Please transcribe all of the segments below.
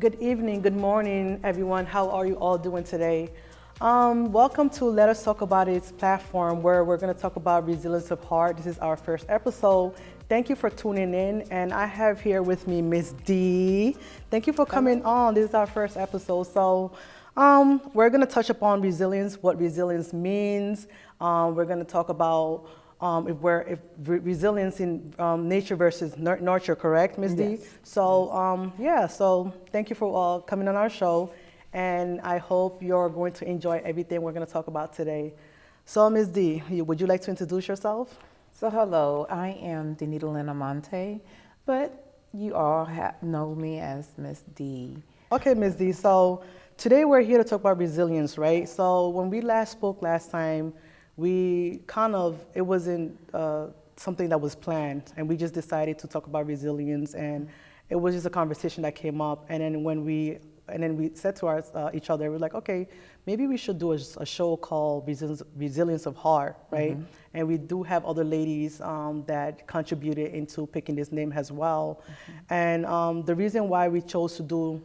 Good evening, good morning, everyone. How are you all doing today? Welcome to Let Us Talk About It's platform where we're going to talk about resilience of heart. This is our first episode. Thank you for tuning in. And I have here with me Miss D. Thank you for coming on. This is our first episode. We're going to touch upon resilience, what resilience means. We're going to talk about resilience in nature versus nurture, correct, Ms. D? Yes. So thank you for coming on our show, and I hope you're going to enjoy everything we're going to talk about today. So, Ms. D, would you like to introduce yourself? So hello, I am Danitalynn Almonte, but you all know me as Miss D. Okay, Ms. D. So today we're here to talk about resilience, right? So when we last spoke last time, it wasn't something that was planned, and we just decided to talk about resilience, and it was just a conversation that came up. And then we said to each other, we're like, okay, maybe we should do a show called Resilience of Heart, right? Mm-hmm. And we do have other ladies that contributed into picking this name as well. Mm-hmm. And the reason why we chose to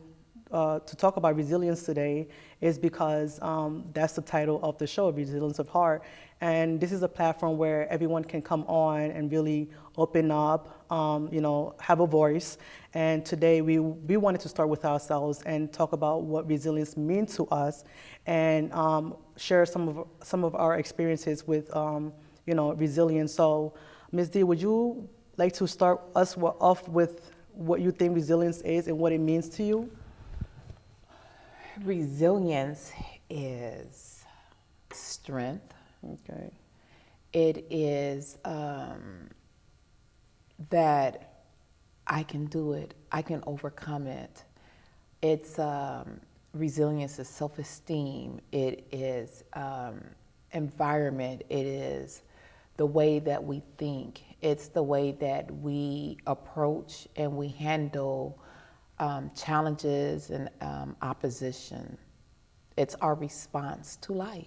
talk about resilience today is because that's the title of the show, Resilience of Heart. And this is a platform where everyone can come on and really open up, have a voice. And today we wanted to start with ourselves and talk about what resilience means to us, and share some of our experiences with resilience. So, Ms. D, would you like to start us off with what you think resilience is and what it means to you? Resilience is strength. Okay. It is that I can do it, I can overcome it. It's resilience is self-esteem. It is environment. It is the way that we think. It's the way that we approach and we handle challenges and opposition. It's our response to life.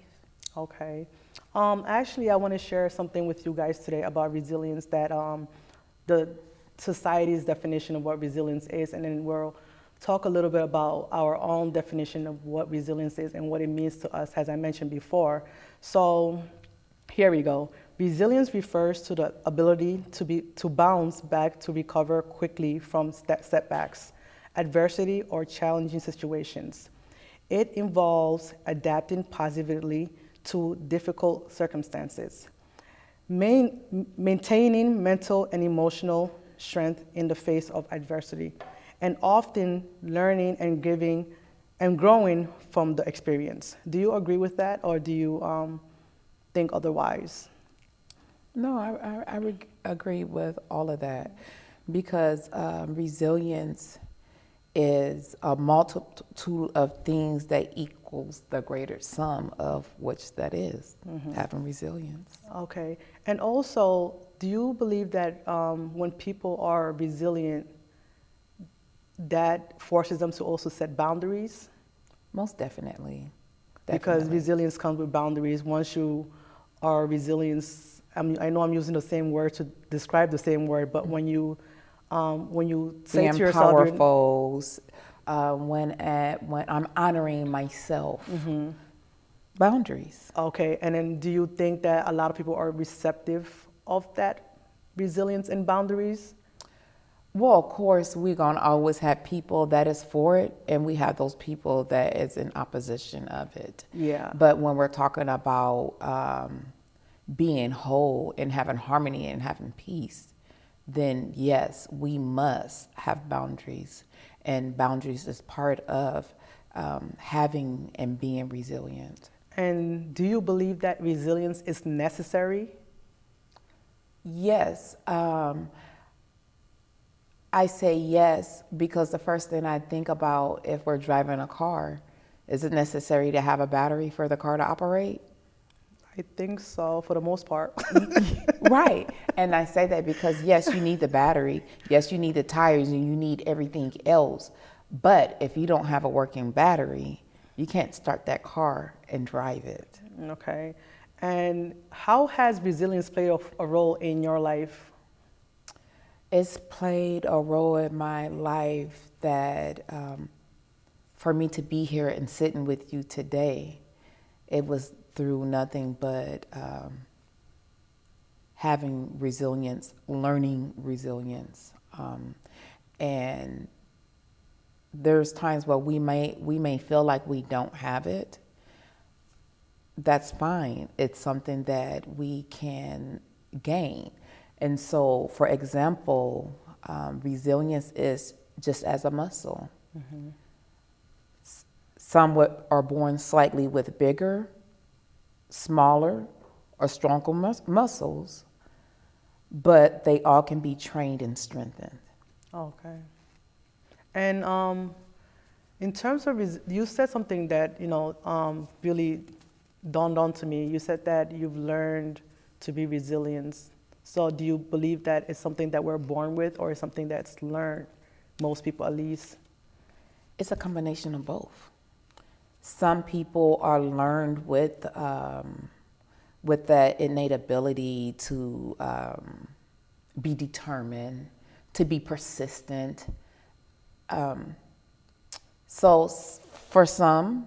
Okay. Actually, I want to share something with you guys today about resilience, that the society's definition of what resilience is, and then we'll talk a little bit about our own definition of what resilience is and what it means to us, as I mentioned before. So here we go. Resilience refers to the ability to bounce back, to recover quickly from setbacks, adversity, or challenging situations. It involves adapting positively to difficult circumstances, maintaining mental and emotional strength in the face of adversity, and often learning and giving and growing from the experience. Do you agree with that, or do you think otherwise? No, I would agree with all of that, because resilience is a multitude of things that equals the greater sum of which that is having resilience. Okay. And also, do you believe that when people are resilient, that forces them to also set boundaries? Most definitely. Because resilience comes with boundaries. Once you are resilient, I know I'm using the same word to describe the same word, but when you say being to yourself, powerful, when I'm honoring myself, boundaries. Okay, and then do you think that a lot of people are receptive of that resilience and boundaries? Well, of course, we're gonna always have people that is for it, and we have those people that is in opposition of it. Yeah. But when we're talking about being whole and having harmony and having peace, then yes, we must have boundaries, and boundaries is part of having and being resilient. And do you believe that resilience is necessary? Yes, I say yes, because the first thing I think about, if we're driving a car, is it necessary to have a battery for the car to operate? I think so, for the most part. Right. And I say that because, yes, you need the battery. Yes, you need the tires, and you need everything else. But if you don't have a working battery, you can't start that car and drive it. Okay. And how has resilience played a role in your life? It's played a role in my life that for me to be here and sitting with you today, it was through nothing but having resilience, learning resilience. And there's times where we may feel like we don't have it. That's fine. It's something that we can gain. And so, for example, resilience is just as a muscle. Mm-hmm. Some are born slightly with bigger, smaller, or stronger muscles, but they all can be trained and strengthened. Okay. And in terms of, you said something that, really dawned on to me. You said that you've learned to be resilient. So do you believe that it's something that we're born with, or is something that's learned, most people at least? It's a combination of both. Some people are learned with that innate ability to be determined, to be persistent. So for some,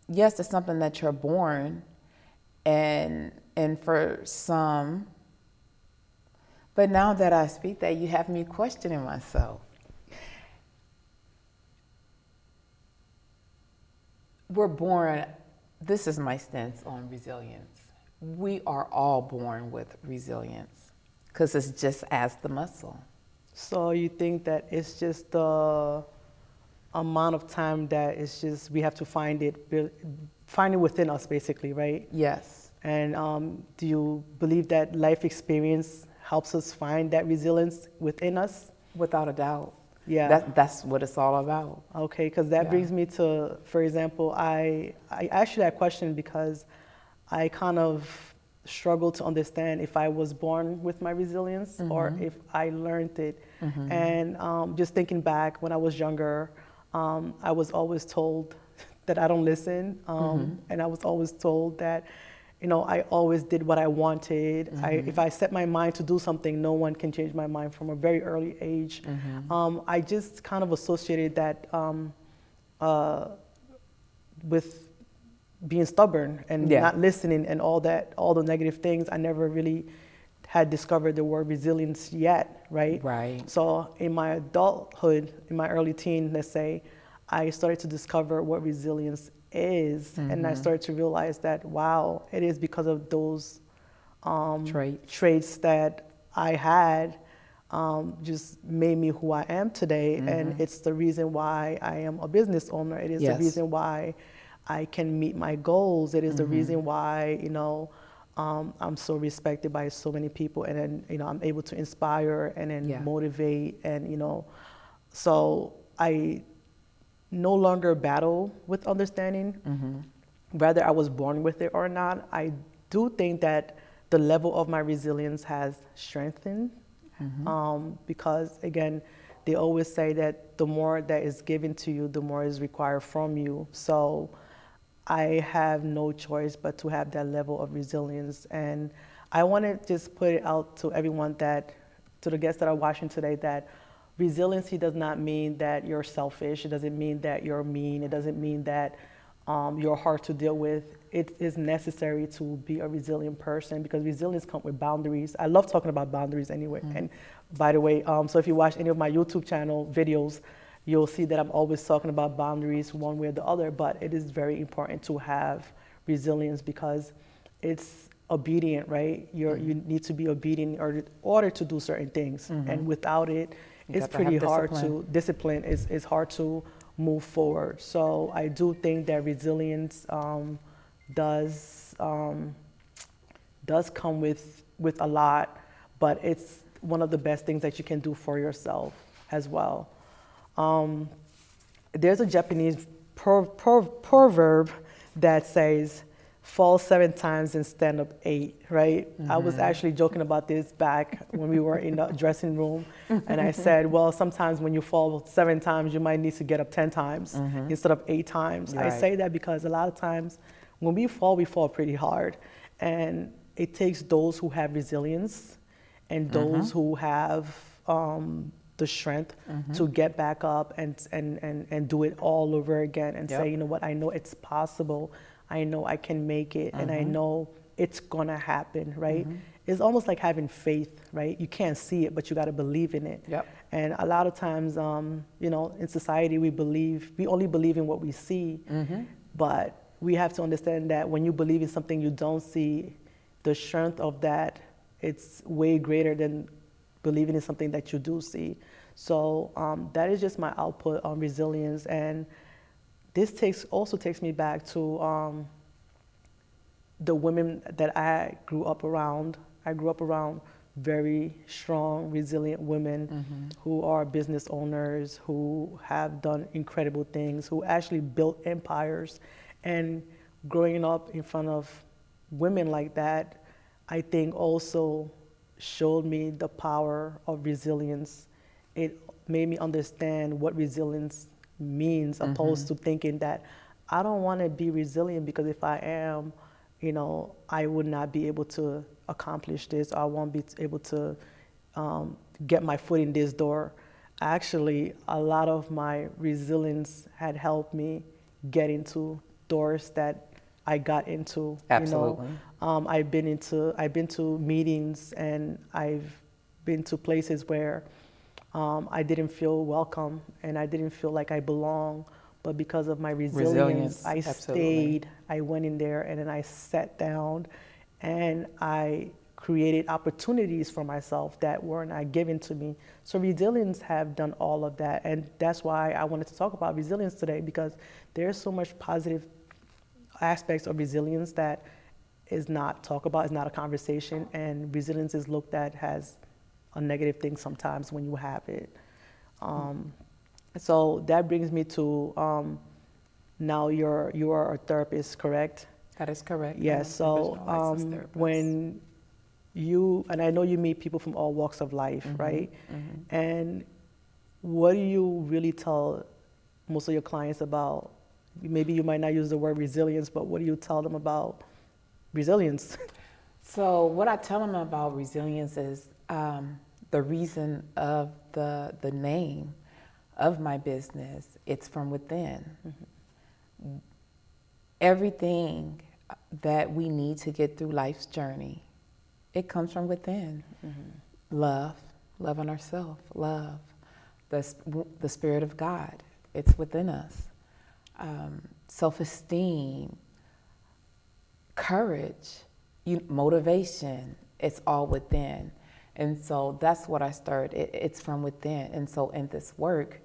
yes, it's something that you're born, and for some, but now that I speak that, you have me questioning myself. We're born, this is my stance on resilience. We are all born with resilience because it's just as the muscle. So you think that it's just the amount of time that it's just, we have to find it within us, basically, right? Yes. And do you believe that life experience helps us find that resilience within us? Without a doubt. Yeah. That's what it's all about. Okay, because that brings me to, for example, I actually had a question because I kind of struggle to understand if I was born with my resilience mm-hmm. or if I learned it. Mm-hmm. And just thinking back when I was younger, I was always told that I don't listen. Mm-hmm. And I was always told that, I always did what I wanted. Mm-hmm. If I set my mind to do something, no one can change my mind from a very early age. Mm-hmm. I just kind of associated that with being stubborn and not listening and all the negative things. I never really had discovered the word resilience yet, right? Right. So in my adulthood, in my early teens, let's say, I started to discover what resilience is, mm-hmm. and I started to realize that, wow, it is because of those traits that I had just made me who I am today, mm-hmm. and it's the reason why I am a business owner. It is the reason why I can meet my goals. It is mm-hmm. the reason why, I'm so respected by so many people, and then, I'm able to inspire and then motivate, and, so I no longer battle with understanding, mm-hmm. whether I was born with it or not. I do think that the level of my resilience has strengthened, mm-hmm. Because, again, they always say that the more that is given to you, the more is required from you. So I have no choice but to have that level of resilience. And I want to just put it out to everyone that, to the guests that are watching today, that resiliency does not mean that you're selfish. It doesn't mean that you're mean. It doesn't mean that you're hard to deal with. It is necessary to be a resilient person, because resilience comes with boundaries. I love talking about boundaries anyway. Mm-hmm. And by the way, so if you watch any of my YouTube channel videos, you'll see that I'm always talking about boundaries one way or the other, but it is very important to have resilience because it's obedient, right? Mm-hmm. You need to be obedient in order to do certain things. Mm-hmm. And without it, it's pretty hard to, discipline is hard to move forward. So I do think that resilience does come with a lot, but it's one of the best things that you can do for yourself as well. There's a Japanese proverb that says, fall 7 times and stand up 8, right? Mm-hmm. I was actually joking about this back when we were in the dressing room, and I said, well, sometimes when you fall 7 times, you might need to get up 10 times mm-hmm. instead of 8 times. Right. I say that because a lot of times when we fall pretty hard, and it takes those who have resilience and those mm-hmm. who have the strength to get back up and do it all over again and say, you know what, I know it's possible. I know I can make it, and I know it's gonna happen, right? It's almost like having faith, right? You can't see it, but you gotta believe in it. And a lot of times, you know, in society, we only believe in what we see, but we have to understand that when you believe in something you don't see, the strength of that, it's way greater than believing in something that you do see. So that is just my output on resilience. And this also takes me back to the women that I grew up around. I grew up around very strong, resilient women who are business owners, who have done incredible things, who actually built empires. And growing up in front of women like that, I think also showed me the power of resilience. It made me understand what resilience means, opposed to thinking that I don't want to be resilient because if I am, you know, I would not be able to accomplish this, or I won't be able to get my foot in this door. Actually, a lot of my resilience had helped me get into doors that I got into. Absolutely. You know, I've been to meetings, and I've been to places where I didn't feel welcome and I didn't feel like I belong. But because of my resilience, I stayed. I went in there, and then I sat down, and I created opportunities for myself that were not given to me. So resilience have done all of that, and that's why I wanted to talk about resilience today, because there's so much positive aspects of resilience that is not talked about, is not a conversation, and resilience is looked at as a negative thing sometimes when you have it. So that brings me to now you are a therapist, correct? That is correct. Yes. So when you, and I know you meet people from all walks of life, right? And what do you really tell most of your clients about? Maybe you might not use the word resilience, but what do you tell them about resilience? So what I tell them about resilience is the reason of the name of my business. It's from within. Everything that we need to get through life's journey, it comes from within. Love on ourselves, love, the Spirit of God, it's within us. Self-esteem, courage, motivation, it's all within. And so that's what I started. It's from within. And so in this work,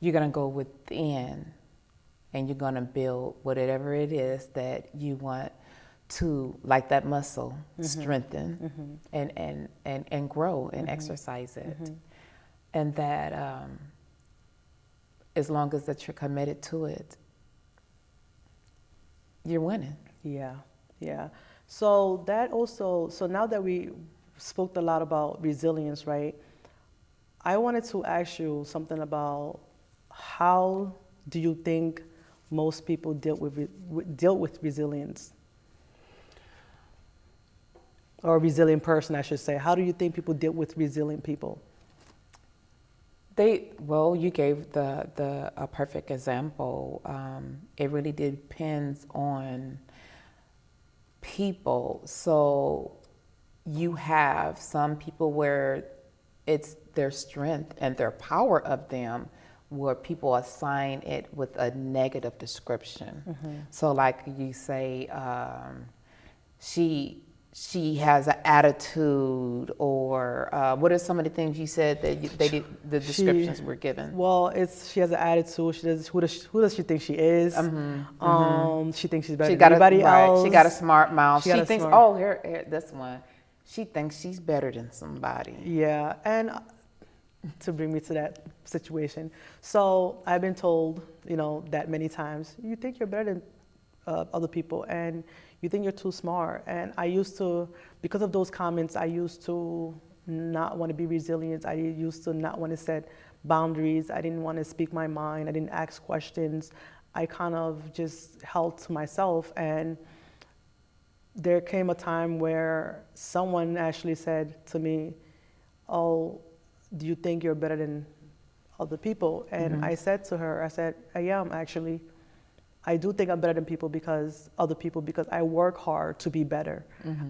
you're going to go within and you're going to build whatever it is that you want to, like that muscle, strengthen and grow and exercise it. And that as long as that you're committed to it, you're winning. Yeah, yeah. So that also, so now that we spoke a lot about resilience, right? I wanted to ask you something about how do you think most people deal with resilience? Or a resilient person, I should say. How do you think people deal with resilient people? Well, you gave a perfect example. It really depends on people. So you have some people where it's their strength and their power of them, where people assign it with a negative description. So like you say, she has an attitude, or what are some of the things you said that the descriptions were given? Well, she has an attitude. Who does she think she is? She thinks she's better than everybody else. She got a smart mouth. She thinks, smart. Here, this one. She thinks she's better than somebody. Yeah, and to bring me to that situation. So I've been told, that many times, you think you're better than other people, and you think you're too smart. And I used to, because of those comments, I used to not want to be resilient. I used to not want to set boundaries. I didn't want to speak my mind. I didn't ask questions. I kind of just held to myself. And there came a time where someone actually said to me, oh, do you think you're better than other people? And I said to her, I said, I am actually. I do think I'm better than other people, because I work hard to be better.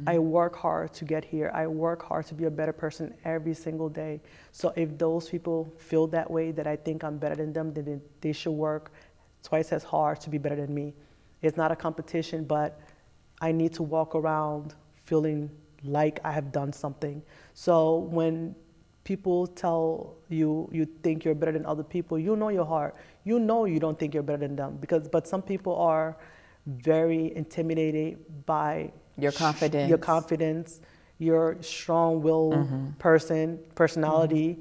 I work hard to get here. I work hard to be a better person every single day. So if those people feel that way, that I think I'm better than them, then they should work twice as hard to be better than me. It's not a competition, but I need to walk around feeling like I have done something. So when people tell you you think you're better than other people, you know your heart. You know you don't think you're better than them, but some people are very intimidated by Your confidence. Your strong-willed personality,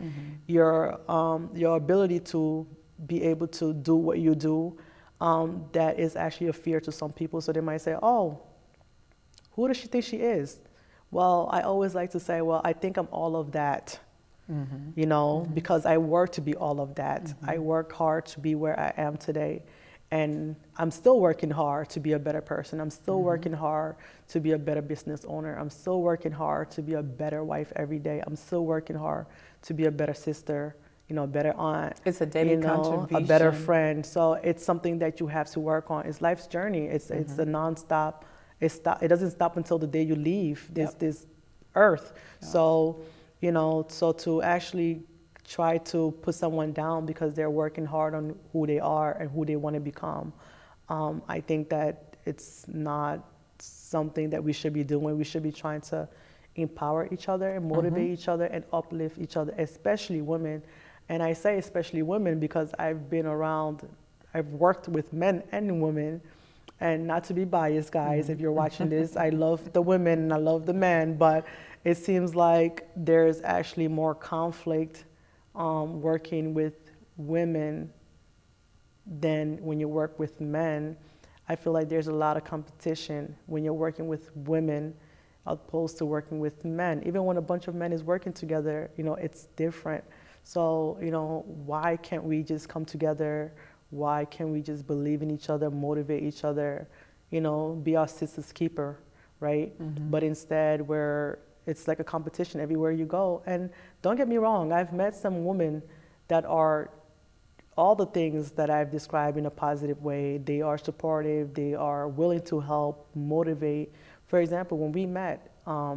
your ability to be able to do what you do. That is actually a fear to some people. So they might say, "Oh, who does she think she is?" Well, I always like to say, "Well, I think I'm all of that." You know, because I work to be all of that. I work hard to be where I am today. And I'm still working hard to be a better person. I'm still working hard to be a better business owner. I'm still working hard to be a better wife every day. I'm still working hard to be a better sister, you know, a better aunt. It's a daily contribution. A better friend. So it's something that you have to work on. It's life's journey. It's a nonstop. It doesn't stop until the day you leave this earth. Yep. So, you know, so to actually try to put someone down because they're working hard on who they are and who they want to become, I think that it's not something that we should be doing. We should be trying to empower each other and motivate each other and uplift each other, especially women. And I say especially women because I've worked with men and women. And not to be biased, guys, if you're watching this, I love the women and I love the men, but it seems like there's actually more conflict working with women than when you work with men. I feel like there's a lot of competition when you're working with women opposed to working with men. Even when a bunch of men is working together, you know, it's different. So, you know, why can't we just come together? Why can't we just believe in each other, motivate each other, you know, be our sister's keeper, right? But instead, it's like a competition everywhere you go. And don't get me wrong, I've met some women that are all the things that I've described in a positive way. They are supportive, they are willing to help, motivate. For example, when we met, I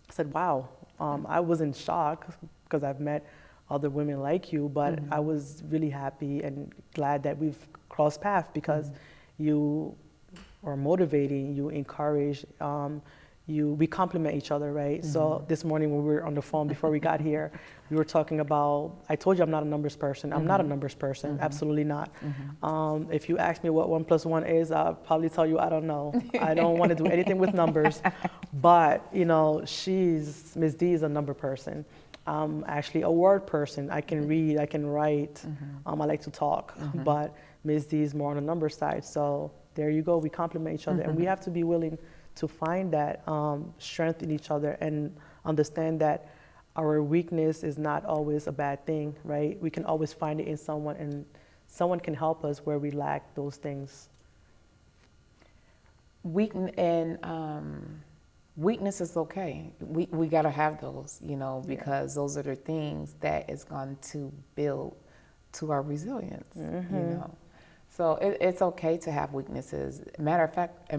said, wow, I was in shock because I've met other women like you, but I was really happy and glad that we've crossed paths because you are motivating, you encourage, we complement each other, right? So this morning when we were on the phone before we got here, we were talking about, I told you I'm not a numbers person. I'm not a numbers person, absolutely not. If you ask me what 1 + 1 is, I'll probably tell you I don't know. I don't want to do anything with numbers. But, you know, Ms. D is a number person. I'm actually a word person. I can read, I can write, I like to talk, but Ms. D is more on the number side. So there you go, we complement each other, and we have to be willing to find that strength in each other and understand that our weakness is not always a bad thing, right? We can always find it in someone, and someone can help us where we lack those things. Weakness is okay. We gotta have those, you know, because those are the things that is going to build to our resilience, you know. So it's okay to have weaknesses. Matter of fact,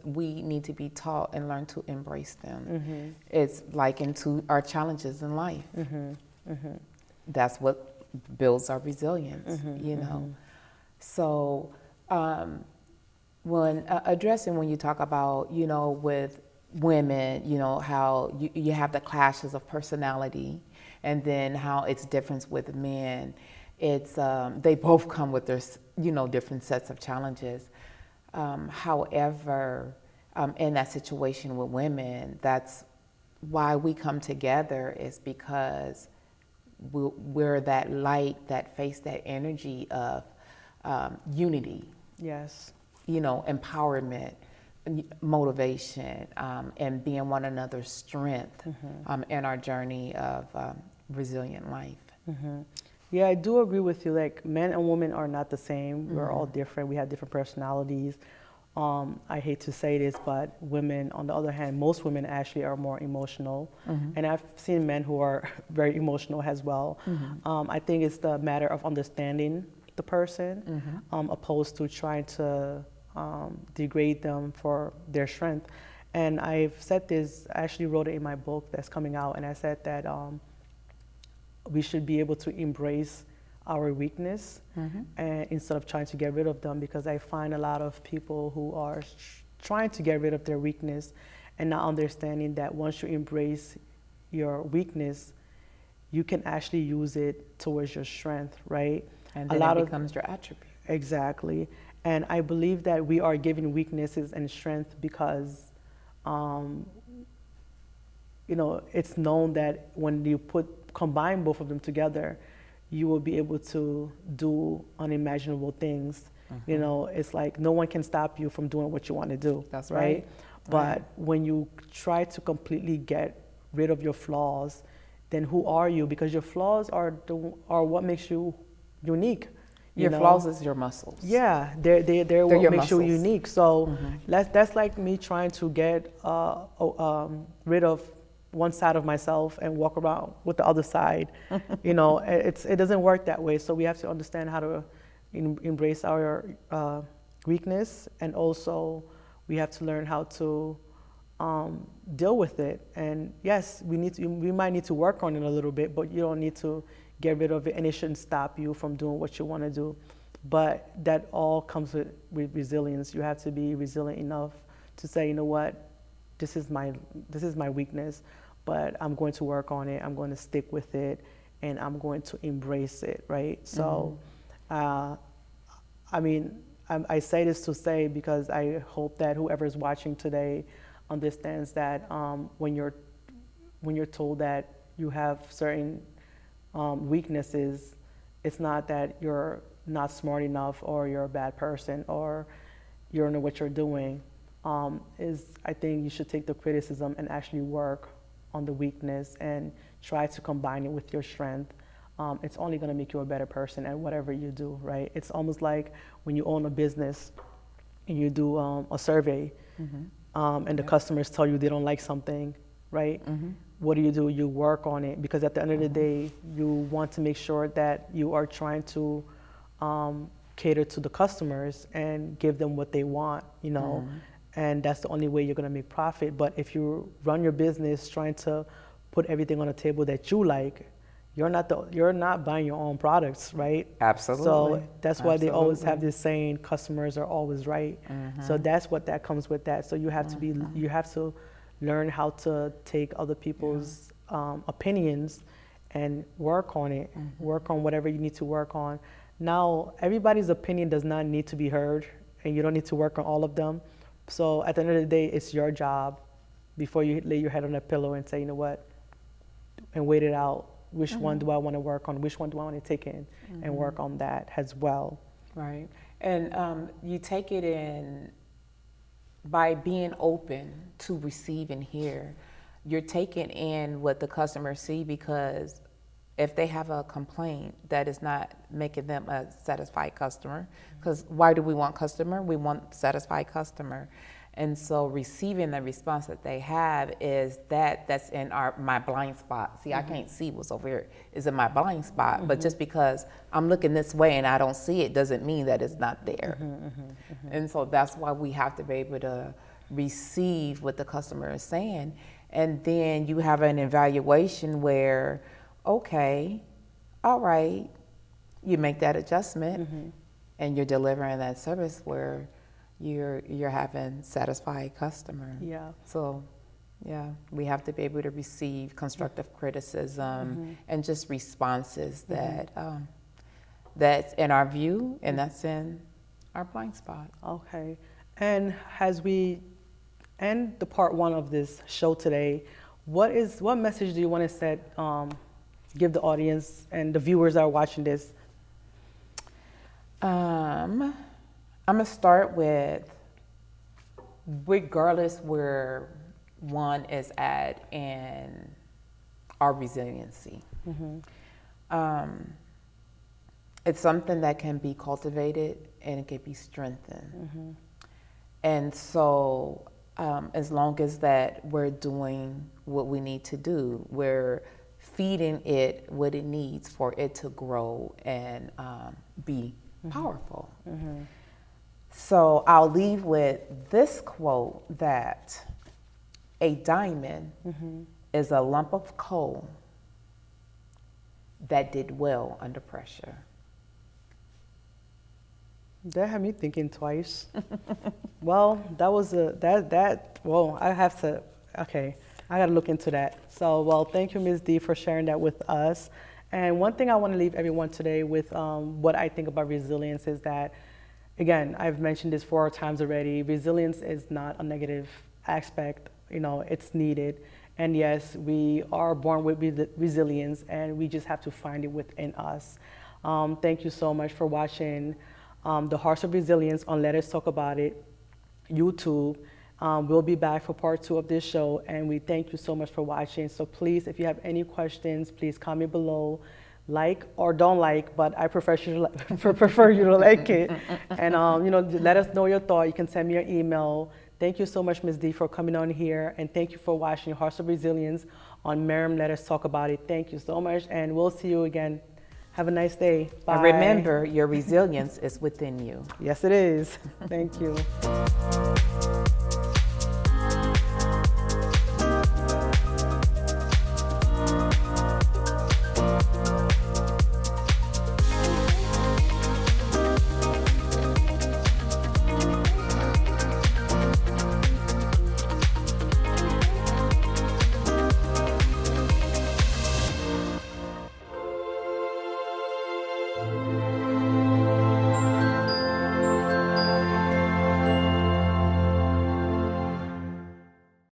we need to be taught and learn to embrace them. It's like into our challenges in life. That's what builds our resilience, you know. So when you talk about, you know, with women, you know, how you have the clashes of personality, and then how it's different with men. It's they both come with their, you know, different sets of challenges. However, in that situation with women, that's why we come together, is because we're that light, that face, that energy of unity. Yes. You know, empowerment, motivation, and being one another's strength in our journey of resilient life. Yeah, I do agree with you. Like, men and women are not the same. We're all different. We have different personalities. I hate to say this, but women, on the other hand, most women actually are more emotional. And I've seen men who are very emotional as well. I think it's the matter of understanding the person, opposed to trying to degrade them for their strength. And I've said this, I actually wrote it in my book that's coming out, and I said that we should be able to embrace our weakness and instead of trying to get rid of them, because I find a lot of people who are trying to get rid of their weakness and not understanding that once you embrace your weakness, you can actually use it towards your strength, right? And then it becomes your attribute. Exactly. And I believe that we are given weaknesses and strength because, it's known that when you combine both of them together, you will be able to do unimaginable things. It's like no one can stop you from doing what you want to do. That's right. right. But when you try to completely get rid of your flaws, then who are you? Because your flaws are what makes you unique. Your flaws is your muscles. Yeah, they're what makes you muscles. unique. So that's like me trying to get rid of one side of myself and walk around with the other side. It doesn't work that way. So we have to understand how to embrace our weakness, and also we have to learn how to deal with it. And yes, we might need to work on it a little bit, but you don't need to get rid of it, and it shouldn't stop you from doing what you want to do. But that all comes with resilience. You have to be resilient enough to say, you know what, this is my weakness, but I'm going to work on it. I'm going to stick with it, and I'm going to embrace it, right? So, I say this to say, because I hope that whoever's watching today understands that when you're told that you have certain weaknesses, it's not that you're not smart enough or you're a bad person or you don't know what you're doing. I think you should take the criticism and actually work on the weakness and try to combine it with your strength. It's only going to make you a better person at whatever you do, right? It's almost like when you own a business and you do a survey, and the customers tell you they don't like something, right? What do? You work on it, because at the end of the day, you want to make sure that you are trying to cater to the customers and give them what they want, and that's the only way you're going to make profit. But if you run your business trying to put everything on a table that you like, you're not buying your own products, right? Absolutely. So that's why they always have this saying, customers are always right. So that's what that comes with that. So you have to learn how to take other people's opinions and work on it, work on whatever you need to work on. Now, everybody's opinion does not need to be heard, and you don't need to work on all of them. So at the end of the day, it's your job, before you lay your head on a pillow and say, you know what, and wait it out. Which one do I want to work on? Which one do I want to take in and work on that as well? Right. And you take it in by being open to receive and hear. You're taking in what the customers see, because if they have a complaint, that is not making them a satisfied customer. Because why do we want customer? We want satisfied customer. And so receiving the response that they have is that's in my blind spot. See, I can't see what's over here is in my blind spot, but just because I'm looking this way and I don't see it doesn't mean that it's not there. And so that's why we have to be able to receive what the customer is saying. And then you have an evaluation where, okay, all right, you make that adjustment and you're delivering that service where you're having satisfied customer. Yeah. So, yeah, we have to be able to receive constructive criticism and just responses that that's in our view and that's in our blind spot. Okay. And as we end the part one of this show today, what message do you want to give the audience and the viewers that are watching this? I'm going to start with, regardless where one is at in our resiliency. It's something that can be cultivated and it can be strengthened. And so as long as that we're doing what we need to do, we're feeding it what it needs for it to grow and be powerful. So I'll leave with this quote that a diamond is a lump of coal that did well under pressure. That had me thinking twice. Well, that was well, I have to, okay, I gotta look into that. So, well, thank you, Ms. D, for sharing that with us. And one thing I wanna leave everyone today with what I think about resilience is that, again, I've mentioned this 4 times already, resilience is not a negative aspect, you know, it's needed. And yes, we are born with resilience and we just have to find it within us. Thank you so much for watching The Hearts of Resilience on Let Us Talk About It YouTube. We'll be back for part 2 of this show, and we thank you so much for watching. So please, if you have any questions, please comment below, like or don't like, but I prefer you to like it. And you know, let us know your thought. You can send me an email. Thank you so much, Ms. D, for coming on here, and thank you for watching Hearts of Resilience on Mariem. Let Us Talk About It. Thank you so much, and we'll see you again. Have a nice day. Bye. And remember, your resilience is within you. Yes, it is. Thank you.